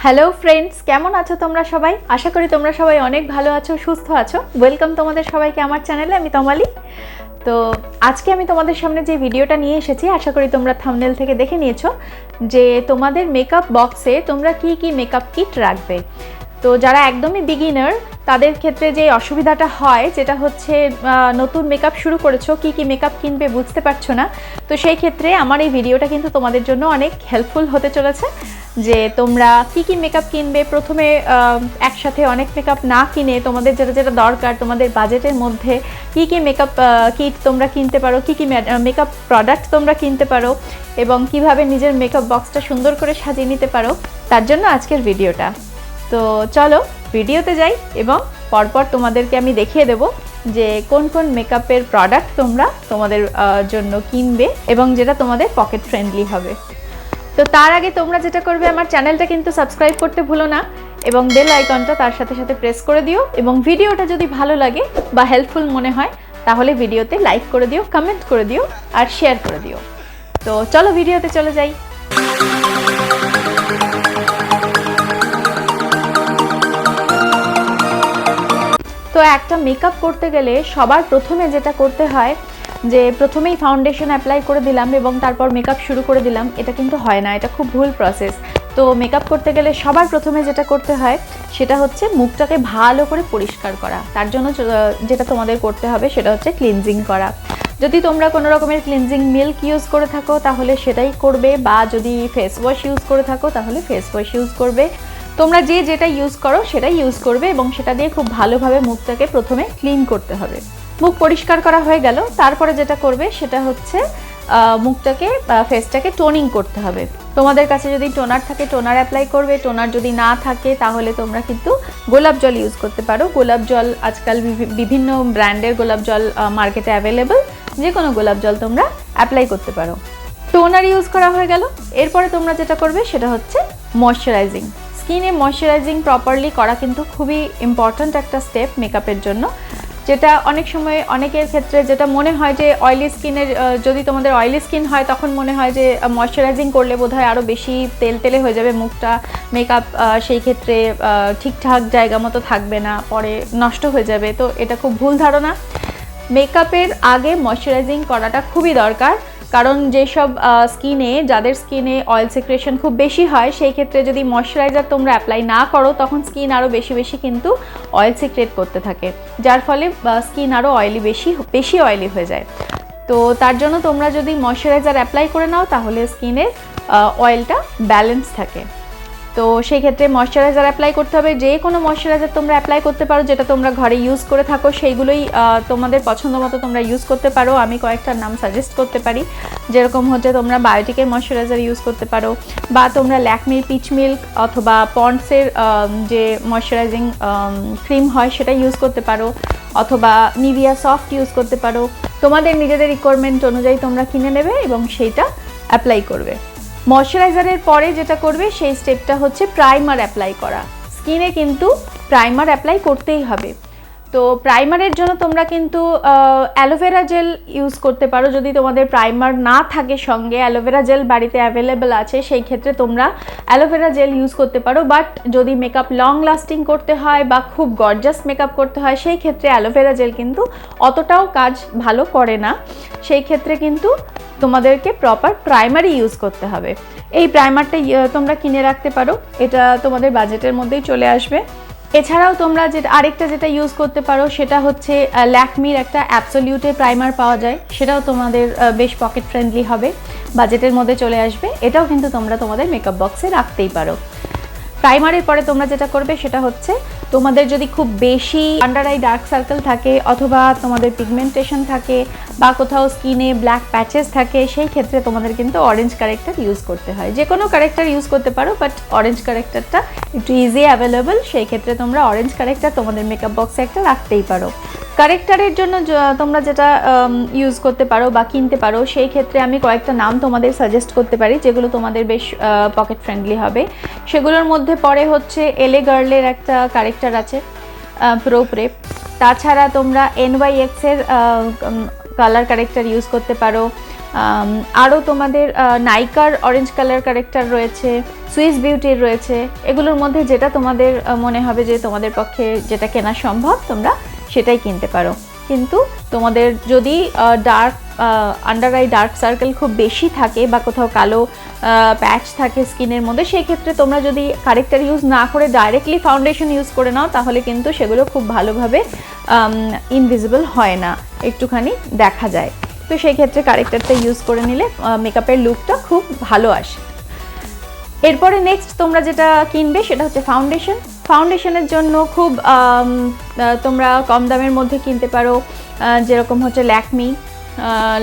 Hello friends, কেমন আছো তোমরা সবাই? আশা করি তোমরা সবাই অনেক ভালো আছো, সুস্থ আছো। ওয়েলকাম তোমাদের সবাইকে আমার চ্যানেলে। আমি তমালি। তো আজকে আমি তোমাদের সামনে যে ভিডিওটা নিয়ে এসেছি, আশা করি তোমরা থাম্বনেল থেকে দেখে নিয়েছো যে তোমাদের মেকআপ বক্সে তোমরা কি কি মেকআপ কিট রাখবে। তো যারা একদমই বিগিনার তাদের ক্ষেত্রে যে অসুবিধাটা হয়, যেটা হচ্ছে নতুন মেকআপ শুরু করেছো, কি কি মেকআপ কিনবে বুঝতে পারছো না। তো সেই ক্ষেত্রে আমার এই ভিডিওটা কিন্তু তোমাদের জন্য অনেক হেল্পফুল হতে চলেছে, যে তোমরা কি কি মেকআপ কিনবে। প্রথমে একসাথে অনেক মেকআপ না কিনে তোমাদের যেটা যেটা দরকার, তোমাদের বাজেটের মধ্যে কি কি মেকআপ কিট তোমরা কিনতে পারো, কি কি মেকআপ প্রোডাক্ট তোমরা কিনতে পারো, এবং কিভাবে নিজের মেকআপ বক্সটা সুন্দর করে সাজিয়ে নিতে পারো, তার জন্য আজকের ভিডিওটা। তো চলো ভিডিওতে যাই এবং পরপর তোমাদেরকে আমি দেখিয়ে দেব যে কোন কোন মেকআপের প্রোডাক্ট তোমরা তোমাদের জন্য কিনবে এবং যেটা তোমাদের পকেট ফ্রেন্ডলি হবে। তো তার আগে তোমরা যেটা করবে, আমার চ্যানেলটা কিন্তু সাবস্ক্রাইব করতে ভুলো না এবং বেল আইকনটা তার সাথে সাথে প্রেস করে দিও। এবং ভিডিওটা যদি ভালো লাগে বা হেল্পফুল মনে হয় তাহলে ভিডিওতে লাইক করে দিও, কমেন্ট করে দিও আর শেয়ার করে দিও। তো চলো ভিডিওতে চলে যাই। তো একটা মেকআপ করতে গেলে সবার প্রথমে যেটা করতে হয়, যে প্রথমেই ফাউন্ডেশন অ্যাপ্লাই করে দিলাম এবং তারপর মেকআপ শুরু করে দিলাম, এটা কিন্তু হয় না, এটা খুব ভুল প্রসেস। তো মেকআপ করতে গেলে সবার প্রথমে যেটা করতে হয় সেটা হচ্ছে মুখটাকে ভালো করে পরিষ্কার করা। তার জন্য যেটা তোমাদের করতে হবে সেটা হচ্ছে ক্লিনজিং করা। যদি তোমরা কোনো রকমের ক্লিনজিং মিল্ক ইউজ করে থাকো তাহলে সেটাই করবে, বা যদি ফেস ওয়াশ ইউজ করে থাকো তাহলে ফেস ওয়াশ ইউজ করবে। তোমরা যে যেটা ইউজ করো সেটাই ইউজ করবে এবং সেটা দিয়ে খুব ভালোভাবে মুখটাকে প্রথমে ক্লিন করতে হবে। মুখ পরিষ্কার করা হয়ে গেল, তারপরে যেটা করবে সেটা হচ্ছে মুখটাকে ফেসটাকে টোনিং করতে হবে। তোমাদের কাছে যদি টোনার থাকে টোনার অ্যাপ্লাই করবে, টোনার যদি না থাকে তাহলে তোমরা কিন্তু গোলাপ জল ইউজ করতে পারো। গোলাপ জল আজকাল বিভিন্ন ব্র্যান্ডের গোলাপ জল মার্কেটে অ্যাভেলেবল, যে কোনো গোলাপ জল তোমরা অ্যাপ্লাই করতে পারো। টোনার ইউজ করা হয়ে গেল, এরপরে তোমরা যেটা করবে সেটা হচ্ছে ময়শ্চারাইজিং। স্কিনে ময়শ্চারাইজিং প্রপারলি করা কিন্তু খুবই ইম্পর্ট্যান্ট একটা স্টেপ মেকআপের জন্য, যেটা অনেক সময় অনেকের ক্ষেত্রে যেটা মনে হয় যে অয়েলি স্কিনের, যদি তোমাদের অয়েলি স্কিন হয় তখন মনে হয় যে ময়শ্চারাইজিং করলে বোধহয় আরও বেশি তেলে হয়ে যাবে মুখটা, মেকআপ সেই ক্ষেত্রে ঠিকঠাক জায়গা মতো থাকবে না, পরে নষ্ট হয়ে যাবে। তো এটা খুব ভুল ধারণা। মেকআপের আগে ময়শ্চারাইজিং করাটা খুবই দরকার, কারণ যেসব যাদের স্কিনে অয়েল সিক্রেশন খুব বেশি হয়, সেই ক্ষেত্রে যদি ময়শ্চারাইজার তোমরা অ্যাপ্লাই না করো তখন স্কিন আরও বেশি কিন্তু অয়েল সিক্রেট করতে থাকে, যার ফলে স্কিন আরও বেশি অয়েলি হয়ে যায়। তো তার জন্য তোমরা যদি ময়শ্চারাইজার অ্যাপ্লাই করে নাও তাহলে স্কিনের অয়েলটা ব্যালেন্স থাকে। তো সেই ক্ষেত্রে ময়শ্চারাইজার অ্যাপ্লাই করতে হবে। যে কোনো ময়শ্চারাইজার তোমরা অ্যাপ্লাই করতে পারো, যেটা তোমরা ঘরে ইউজ করে থাকো সেইগুলোই তোমাদের পছন্দ মতো তোমরা ইউজ করতে পারো। আমি কয়েকটার নাম সাজেস্ট করতে পারি, যেরকম হচ্ছে তোমরা বায়োটিকের ময়শ্চারাইজার ইউজ করতে পারো, বা তোমরা ল্যাকমির পিচ মিল্ক অথবা পন্ডসের যে ময়শ্চারাইজিং ক্রিম হয় সেটা ইউজ করতে পারো, অথবা নিভিয়া সফট ইউজ করতে পারো। তোমাদের নিজেদের রিকোয়ারমেন্ট অনুযায়ী তোমরা কিনে নেবে এবং সেইটা অ্যাপ্লাই করবে। ময়শ্চারাইজারের পরে যেটা করবে সেই স্টেপটা হচ্ছে প্রাইমার অ্যাপ্লাই করা। স্কিনে কিন্তু প্রাইমার অ্যাপ্লাই করতেই হবে। তো প্রাইমারের জন্য তোমরা কিন্তু অ্যালোভেরা জেল ইউজ করতে পারো। যদি তোমাদের প্রাইমার না থাকে সঙ্গে, অ্যালোভেরা জেল বাড়িতে অ্যাভেলেবেল আছে, সেই ক্ষেত্রে তোমরা অ্যালোভেরা জেল ইউজ করতে পারো। বাট যদি মেকআপ লং লাস্টিং করতে হয় বা খুব গর্জাস মেকআপ করতে হয়, সেই ক্ষেত্রে অ্যালোভেরা জেল কিন্তু অতটাও কাজ ভালো করে না। সেই ক্ষেত্রে কিন্তু তোমাদেরকে প্রপার প্রাইমারই ইউজ করতে হবে। এই প্রাইমারটা তোমরা কিনে রাখতে পারো, এটা তোমাদের বাজেটের মধ্যেই চলে আসবে। এছাড়াও তোমরা আরেকটা যেটা ইউজ করতে পারো সেটা হচ্ছে ল্যাকমির একটা অ্যাবসলিউটে প্রাইমার পাওয়া যায়, সেটাও তোমাদের বেশ পকেট ফ্রেন্ডলি হবে, বাজেটের মধ্যে চলে আসবে। এটাও কিন্তু তোমরা তোমাদের মেকআপ বক্সে রাখতেই পারো। প্রাইমারের পরে তোমরা যেটা করবে সেটা হচ্ছে, তোমাদের যদি খুব বেশি আন্ডার আই ডার্ক সার্কেল থাকে, অথবা তোমাদের পিগমেন্টেশন থাকে, বা কোথাও স্কিনে ব্ল্যাক প্যাচেস থাকে, সেই ক্ষেত্রে তোমাদের কিন্তু অরেঞ্জ কারেক্টার ইউজ করতে হয়। যে কোনো কারেক্টার ইউজ করতে পারো, বাট অরেঞ্জ কারেক্টারটা একটু ইজি অ্যাভেলেবল, সেই ক্ষেত্রে তোমরা অরেঞ্জ কারেক্টার তোমাদের মেকআপ বক্সে একটা রাখতেই পারো। কারেক্টারের জন্য তোমরা যেটা ইউজ করতে পারো বা কিনতে পারো, সেই ক্ষেত্রে আমি কয়েকটা নাম তোমাদের সাজেস্ট করতে পারি যেগুলো তোমাদের বেশ পকেট ফ্রেন্ডলি হবে। সেগুলোর মধ্যে পরে হচ্ছে এলে গার্লের একটা কারেক্টার আছে, প্রো প্রেপ। তাছাড়া তোমরা NYX এর কালার কারেক্টার ইউজ করতে পারো, আরও তোমাদের নাইকার অরেঞ্জ কালার কারেক্টার রয়েছে, সুইস বিউটির রয়েছে। এগুলোর মধ্যে যেটা তোমাদের মনে হবে যে তোমাদের পক্ষে যেটা কেনা সম্ভব তোমরা সেটাই কিনতে পারো। কিন্তু তোমাদের যদি dark under eye dark circle খুব বেশি থাকে বা কোথাও কালো প্যাচ থাকে স্কিনের মধ্যে, সেই ক্ষেত্রে তোমরা যদি কারেক্টার ইউজ না করে ডাইরেক্টলি ফাউন্ডেশন ইউজ করে নাও তাহলে কিন্তু সেগুলো খুব ভালোভাবে ইনভিজিবল হয় না, একটুখানি দেখা যায়। তো সেই ক্ষেত্রে কারেক্টারটা ইউজ করে নিলে মেকআপের লুকটা খুব ভালো আসে। এরপরে নেক্সট তোমরা যেটা কিনবে সেটা হচ্ছে ফাউন্ডেশন। ফাউন্ডেশনের জন্য খুব তোমরা কম দামের মধ্যে কিনতে পারো, যেরকম হচ্ছে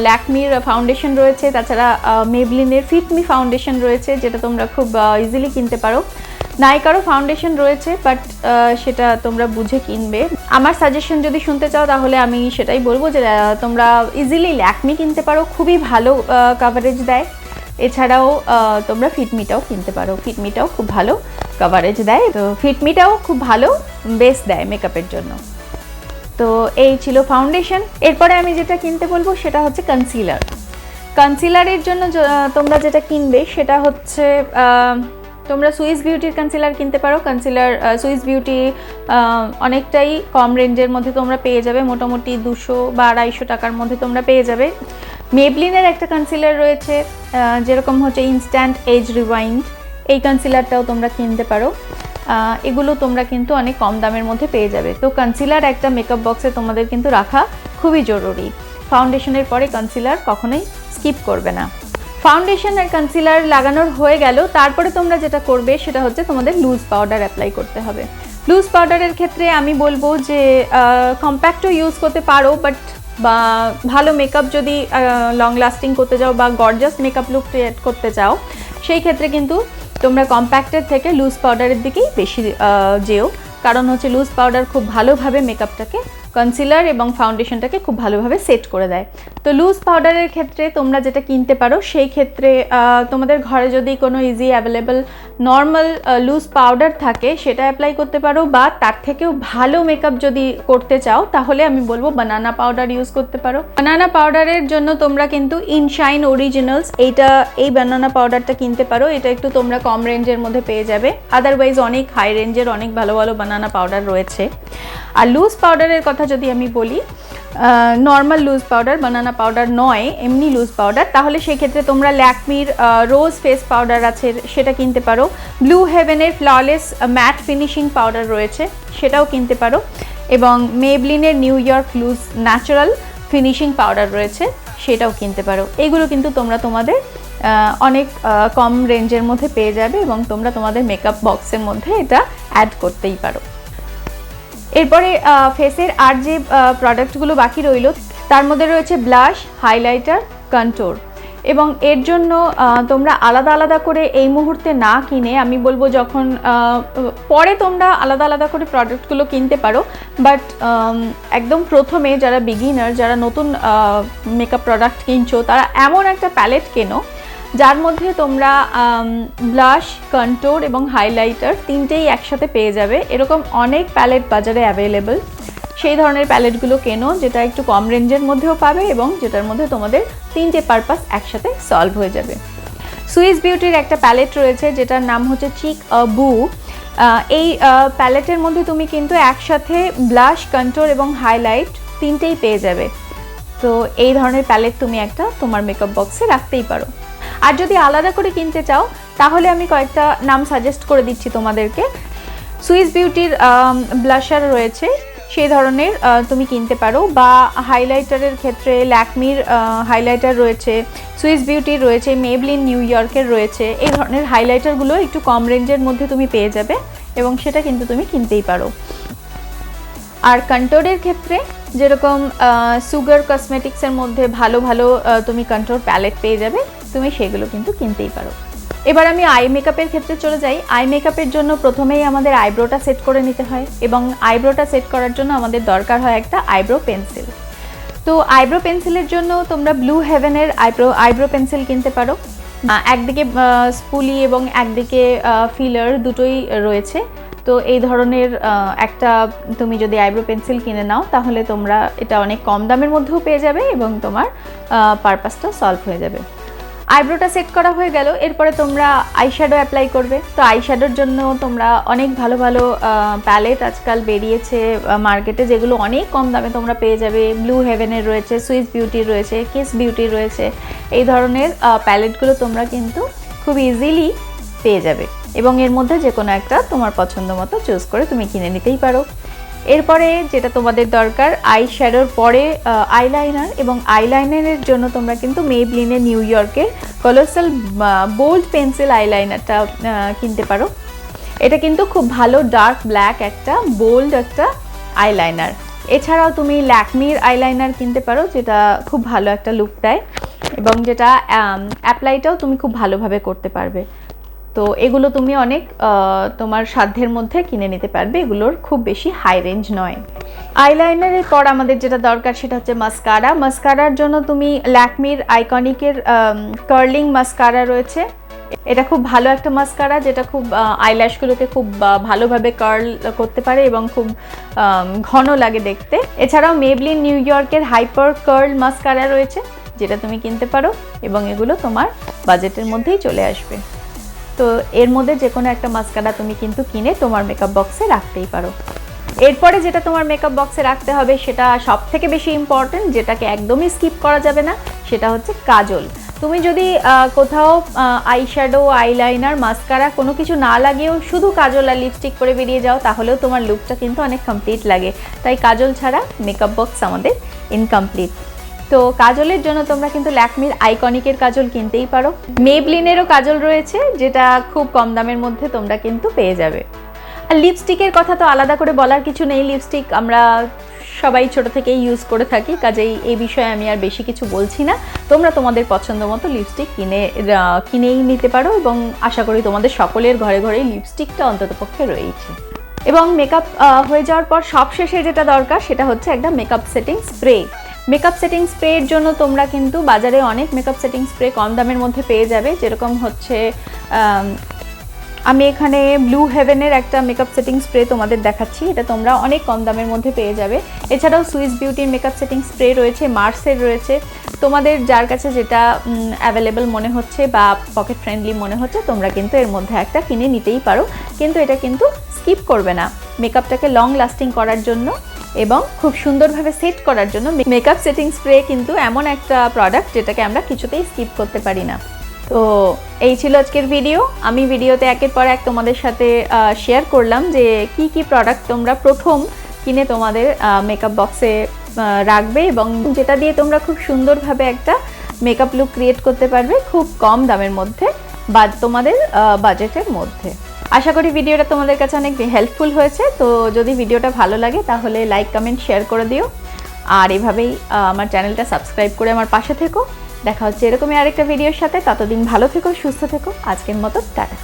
ল্যাকমির ফাউন্ডেশন রয়েছে, তাছাড়া মেবলিনের ফিট মি ফাউন্ডেশন রয়েছে যেটা তোমরা খুব ইজিলি কিনতে পারো। নাইকারও ফাউন্ডেশন রয়েছে, বাট সেটা তোমরা বুঝে কিনবে। আমার সাজেশন যদি শুনতে চাও তাহলে আমি সেটাই বলবো যে তোমরা ইজিলি ল্যাকমি কিনতে পারো, খুবই ভালো কাভারেজ দেয়। এছাড়াও তোমরা ফিটমিটাও কিনতে পারো, ফিটমিটাও খুব ভালো কাভারেজ দেয়। তো ফিটমিটাও খুব ভালো বেস দেয় মেকআপের জন্য। তো এই ছিল ফাউন্ডেশন। এরপরে আমি যেটা কিনতে বলবো সেটা হচ্ছে কনসিলার। কনসিলারের জন্য তোমরা যেটা কিনবে সেটা হচ্ছে তোমরা সুইস বিউটির কনসিলার কিনতে পারো। কনসিলার সুইস বিউটি অনেকটাই কম রেঞ্জের মধ্যে তোমরা পেয়ে যাবে, মোটামুটি 200 বা 250 টাকার মধ্যে তোমরা পেয়ে যাবে। মেবলিনের একটা কনসিলার রয়েছে যেরকম হচ্ছে ইনস্ট্যান্ট এজ রিওয়াইন্ড, এই কনসিলারটাও তোমরা কিনতে পারো। এগুলো তোমরা কিন্তু অনেক কম দামের মধ্যে পেয়ে যাবে। তো কনসিলার একটা মেকআপ বক্সে তোমাদের কিন্তু রাখা খুবই জরুরি। ফাউন্ডেশনের পরে কনসিলার কখনোই স্কিপ করবে না। ফাউন্ডেশন আর কনসিলার লাগানোর হয়ে গেল, তারপরে তোমরা যেটা করবে সেটা হচ্ছে তোমাদের লুজ পাউডার অ্যাপ্লাই করতে হবে। লুজ পাউডারের ক্ষেত্রে আমি বলবো যে কম্প্যাক্টও ইউজ করতে পারো, বাট বা ভালো মেকআপ যদি লং লাস্টিং করতে চাও বা গর্জাস মেকআপ লুক ক্রিয়েট করতে চাও সেই ক্ষেত্রে কিন্তু তোমরা কম্প্যাক্টের থেকে লুজ পাউডারের দিকেই বেশি যেও, কারণ হচ্ছে লুজ পাউডার খুব ভালোভাবে মেকআপটাকে কনসিলার এবং ফাউন্ডেশনটাকে খুব ভালোভাবে সেট করে দেয়। তো লুজ পাউডারের ক্ষেত্রে তোমরা যেটা কিনতে পারো সেই ক্ষেত্রে তোমাদের ঘরে যদি কোনো easy available normal loose powder থাকে সেটা অ্যাপ্লাই করতে পারো, বা তার থেকেও ভালো মেকআপ যদি করতে চাও তাহলে আমি বলবো বানানা পাউডার ইউজ করতে পারো। বানানা পাউডারের জন্য তোমরা কিন্তু ইনশাইন অরিজিনালস এই বানানা পাউডারটা কিনতে পারো। এটা একটু তোমরা কম রেঞ্জের মধ্যে পেয়ে যাবে, আদারওয়াইজ অনেক হাই রেঞ্জের অনেক ভালো ভালো বানানা পাউডার রয়েছে। আর লুজ পাউডারের কথা যদি আমি বলি, নর্মাল লুজ পাউডার, বানানা পাউডার নয়, এমনি লুজ পাউডার, তাহলে সেক্ষেত্রে তোমরা ল্যাকমির রোজ ফেস পাউডার আছে সেটা কিনতে পারো। ব্লু হেভেনের ফ্ললেস ম্যাট ফিনিশিং পাউডার রয়েছে সেটাও কিনতে পারো, এবং মেবলিনের New York loose natural finishing powder রয়েছে সেটাও কিনতে পারো। এগুলো কিন্তু তোমরা তোমাদের অনেক কম রেঞ্জের মধ্যে পেয়ে যাবে এবং তোমরা তোমাদের মেকআপ বক্সের মধ্যে এটা অ্যাড করতেই পারো। এরপরে ফেসের আর যে প্রোডাক্টগুলো বাকি রইল তার মধ্যে রয়েছে ব্লাশ, হাইলাইটার, কন্ট্যুর, এবং এর জন্য তোমরা আলাদা আলাদা করে এই মুহূর্তে না কিনে আমি বলবো যখন পরে তোমরা আলাদা আলাদা করে প্রোডাক্টগুলো কিনতে পারো, বাট একদম প্রথমে যারা বিগিনার, যারা নতুন মেকআপ প্রোডাক্ট কিনছো তারা এমন একটা প্যালেট কেনো যার মধ্যে তোমরা ব্লাশ, কন্ট্যুর এবং হাইলাইটার তিনটেই একসাথে পেয়ে যাবে। এরকম অনেক প্যালেট বাজারে অ্যাভেলেবল, সেই ধরনের প্যালেটগুলো কেনো যেটা একটু কম রেঞ্জের মধ্যেও পাবে এবং যেটার মধ্যে তোমাদের তিনটে পারপাস একসাথে সলভ হয়ে যাবে। সুইস বিউটির একটা প্যালেট রয়েছে যেটার নাম হচ্ছে চিক বু। এই প্যালেটের মধ্যে তুমি কিন্তু একসাথে ব্লাশ, কন্ট্যুর এবং হাইলাইট তিনটেই পেয়ে যাবে। তো এই ধরনের প্যালেট তুমি একটা তোমার মেকআপ বক্সে রাখতেই পারো। আর যদি আলাদা করে কিনতে চাও তাহলে আমি কয়েকটা নাম সাজেস্ট করে দিচ্ছি তোমাদেরকে। সুইস বিউটির ব্লাশার রয়েছে সেই ধরনের তুমি কিনতে পারো, বা হাইলাইটারের ক্ষেত্রে ল্যাকমির হাইলাইটার রয়েছে, সুইস বিউটির রয়েছে, মেবলিন নিউ ইয়র্কের রয়েছে। এই ধরনের হাইলাইটারগুলো একটু কম রেঞ্জের মধ্যে তুমি পেয়ে যাবে এবং সেটা কিন্তু তুমি কিনতেই পারো। আর কন্ট্যুরের ক্ষেত্রে যেরকম সুগার কসমেটিক্সের মধ্যে ভালো ভালো তুমি কন্ট্যুর প্যালেট পেয়ে যাবে, তুমি সেগুলো কিন্তু কিনতেই পারো। এবার আমি আই মেকআপের ক্ষেত্রে চলে যাই। আই মেকআপের জন্য প্রথমেই আমাদের আইব্রোটা সেট করে নিতে হয়, এবং আইব্রোটা সেট করার জন্য আমাদের দরকার হয় একটা আইব্রো পেন্সিল। তো আইব্রো পেন্সিলের জন্য তোমরা ব্লু হেভেনের আইব্রো পেন্সিল কিনতে পারো। একদিকে স্পুলি এবং একদিকে ফিলার দুটোই রয়েছে। তো এই ধরনের একটা তুমি যদি আইব্রো পেন্সিল কিনে নাও তাহলে তোমরা এটা অনেক কম দামের মধ্যেও পেয়ে যাবে এবং তোমার পারপাসটা সলভ হয়ে যাবে। আইব্রোটা সেট করা হয়ে গেল, এরপরে তোমরা আইশ্যাডো অ্যাপ্লাই করবে। তো আইশ্যাডোর জন্য তোমরা অনেক ভালো ভালো প্যালেট আজকাল বেরিয়েছে মার্কেটে, যেগুলো অনেক কম দামে তোমরা পেয়ে যাবে। ব্লু হেভেনের রয়েছে, সুইস বিউটির রয়েছে, কিস বিউটির রয়েছে। এই ধরনের প্যালেটগুলো তোমরা কিন্তু খুব ইজিলি পেয়ে যাবে এবং এর মধ্যে যে কোনো একটা তোমার পছন্দ মতো চুজ করে তুমি কিনে নিতেই পারো। এরপরে যেটা তোমাদের দরকার, আই শ্যাডোর পরে আইলাইনার, এবং আইলাইনারের জন্য তোমরা কিন্তু মেবলিনের নিউ ইয়র্কের কলোসাল বোল্ড পেন্সিল আইলাইনারটা কিনতে পারো। এটা কিন্তু খুব ভালো ডার্ক ব্ল্যাক একটা বোল্ড একটা আইলাইনার। এছাড়াও তুমি ল্যাকমির আইলাইনার কিনতে পারো, যেটা খুব ভালো একটা লুক দেয় এবং যেটা অ্যাপ্লাইটাও তুমি খুব ভালোভাবে করতে পারবে। তো এগুলো তুমি অনেক তোমার সাধ্যের মধ্যে কিনে নিতে পারবে, এগুলোর খুব বেশি হাই রেঞ্জ নয়। আইলাইনারের পর আমাদের যেটা দরকার সেটা হচ্ছে মাস্কারা। মাস্কারার জন্য তুমি ল্যাকমির আইকনিকের কার্লিং মাস্কারা রয়েছে। এটা খুব ভালো একটা মাস্কারা, যেটা খুব আইল্যাশগুলোকে খুব ভালোভাবে কার্ল করতে পারে এবং খুব ঘন লাগে দেখতে। এছাড়াও মেবলিন নিউ ইয়র্কের হাইপার কার্ল মাস্কারা রয়েছে, যেটা তুমি কিনতে পারো এবং এগুলো তোমার বাজেটের মধ্যেই চলে আসবে। তো এর মধ্যে যে কোনো একটা মাস্কারা তুমি কিন্তু কিনে তোমার মেকআপ বক্সে রাখতেই পারো। এরপরে যেটা তোমার মেকআপ বক্সে রাখতে হবে সেটা সব থেকে বেশি ইম্পর্টেন্ট, যেটাকে একদমই স্কিপ করা যাবে না, সেটা হচ্ছে কাজল। তুমি যদি কোথাও আইশ্যাডো, আইলাইনার, মাস্কারা কোনো কিছু না লাগিয়েও শুধু কাজল আর লিপস্টিক করে বেরিয়ে যাও, তাহলেও তোমার লুকটা কিন্তু অনেক কমপ্লিট লাগে। তাই কাজল ছাড়া মেকআপ বক্স আমাদের ইনকমপ্লিট। তো কাজলের জন্য তোমরা কিন্তু ল্যাকমির আইকনিকের কাজল কিনতেই পারো। মেবলিনেরও কাজল রয়েছে, যেটা খুব কম দামের মধ্যে তোমরা কিন্তু পেয়ে যাবে। আর লিপস্টিকের কথা তো আলাদা করে বলার কিছু নেই, লিপস্টিক আমরা সবাই ছোট থেকেই ইউজ করে থাকি, কাজেই এই বিষয়ে আমি আর বেশি কিছু বলছি না। তোমরা তোমাদের পছন্দ মতো লিপস্টিক কিনেই নিতে পারো এবং আশা করি তোমাদের সকলের ঘরে ঘরেই লিপস্টিকটা অন্ততপক্ষে রয়েছে। এবং মেকআপ হয়ে যাওয়ার পর সবশেষে যেটা দরকার সেটা হচ্ছে একটা makeup setting spray. Makeup setting স্প্রের জন্য তোমরা কিন্তু বাজারে অনেক মেকআপ সেটিং স্প্রে কম দামের মধ্যে পেয়ে যাবে, যেরকম হচ্ছে আমি এখানে ব্লু হেভেনের একটা মেকআপ সেটিং স্প্রে তোমাদের দেখাচ্ছি, এটা তোমরা অনেক কম দামের মধ্যে পেয়ে যাবে। এছাড়াও সুইস বিউটির মেকআপ সেটিং স্প্রে রয়েছে, মার্সের রয়েছে। তোমাদের যার কাছে যেটা অ্যাভেলেবল মনে হচ্ছে বা পকেট ফ্রেন্ডলি মনে হচ্ছে তোমরা কিন্তু এর মধ্যে একটা কিনে নিতেই পারো, কিন্তু এটা কিন্তু স্কিপ করবে না। মেকআপটাকে লং লাস্টিং করার জন্য এবং খুব সুন্দরভাবে সেট করার জন্য মেকআপ সেটিং স্প্রে কিন্তু এমন একটা প্রোডাক্ট যেটাকে আমরা কিছুতেই স্কিপ করতে পারি না। তো এই ছিল আজকের ভিডিও। আমি ভিডিওতে একের পর এক তোমাদের সাথে শেয়ার করলাম যে কি কি প্রোডাক্ট তোমরা প্রথম কিনে তোমাদের মেকআপ বক্সে রাখবে এবং যেটা দিয়ে তোমরা খুব সুন্দরভাবে একটা মেকআপ লুক ক্রিয়েট করতে পারবে খুব কম দামের মধ্যে বা তোমাদের বাজেটের মধ্যে। আশা করি ভিডিওটা তোমাদের কাছে অনেক হেল্পফুল হয়েছে। তো যদি ভিডিওটা ভালো লাগে তাহলে লাইক, কমেন্ট, শেয়ার করে দিও আর এভাবেই আমার চ্যানেলটা সাবস্ক্রাইব করে আমার পাশে থেকো। দেখা হচ্ছে এরকমই আরেকটা ভিডিওর সাথে। ততদিন ভালো থেকো, সুস্থ থেকো। আজকের মতো টাটা।